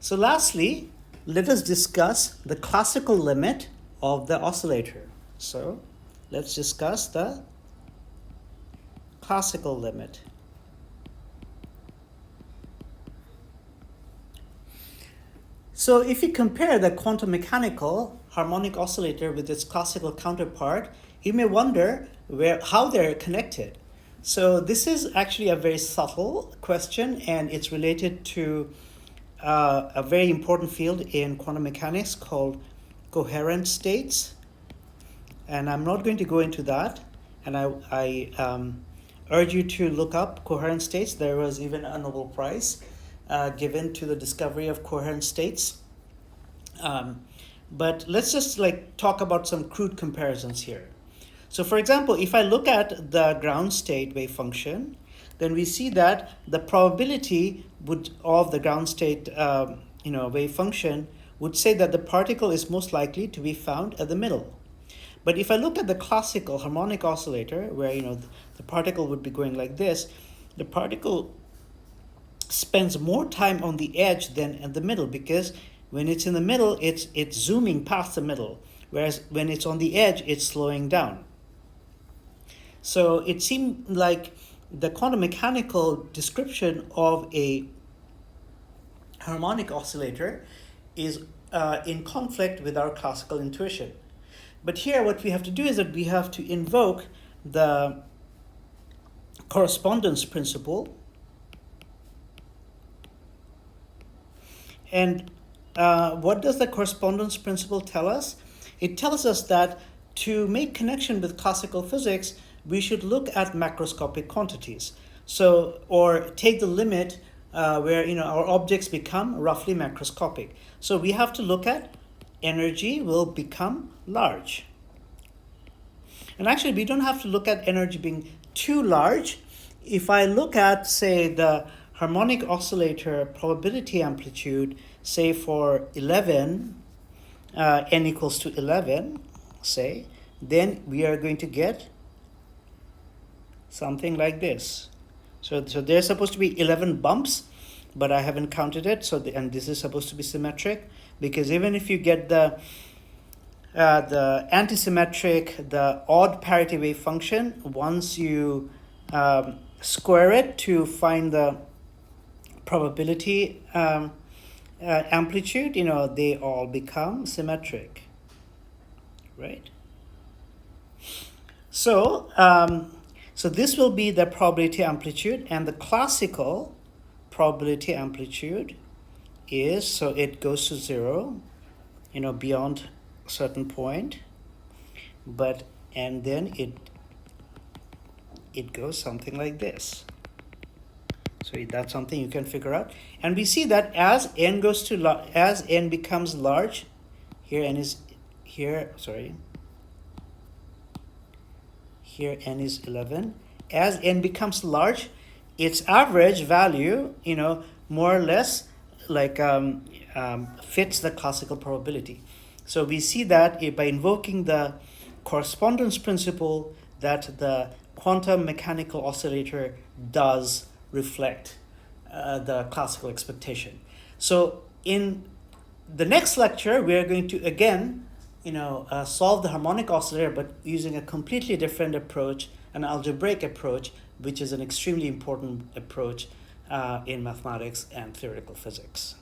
So lastly, let us discuss the classical limit of the oscillator. So let's discuss the classical limit. So if you compare the quantum mechanical harmonic oscillator with its classical counterpart, you may wonder how they're connected. So this is actually a very subtle question, and it's related to a very important field in quantum mechanics called coherent states. And I'm not going to go into that. And I urge you to look up coherent states. There was even a Nobel Prize given to the discovery of coherent states. But let's just talk about some crude comparisons here. So for example, if I look at the ground state wave function, then we see that the probability of the ground state wave function would say that the particle is most likely to be found at the middle. But if I look at the classical harmonic oscillator, where the particle would be going like this, the particle spends more time on the edge than at the middle, because when it's in the middle, it's zooming past the middle, whereas when it's on the edge, it's slowing down. So it seemed like the quantum mechanical description of a harmonic oscillator is in conflict with our classical intuition. But here what we have to do is that we have to invoke the correspondence principle. And what does the correspondence principle tell us? It tells us that to make connection with classical physics, we should look at macroscopic quantities. So, or take the limit where our objects become roughly macroscopic. So we have to look at energy will become large. And actually, we don't have to look at energy being too large. If I look at, say, the harmonic oscillator probability amplitude, say for 11, n equals to 11, say, then we are going to get something like this. So there's supposed to be 11 bumps, but I haven't counted it. So and this is supposed to be symmetric, because even if you get the antisymmetric, the odd parity wave function, once you square it to find the probability amplitude, they all become symmetric, right? So so this will be the probability amplitude, and the classical probability amplitude is, so it goes to 0, beyond a certain point, and then it goes something like this. So that's something you can figure out. And we see that as n becomes large, here n is 11. As n becomes large, its average value, more or less fits the classical probability. So we see that by invoking the correspondence principle, that the quantum mechanical oscillator does reflect the classical expectation. So in the next lecture, we are going to again solve the harmonic oscillator, but using a completely different approach, an algebraic approach, which is an extremely important approach in mathematics and theoretical physics.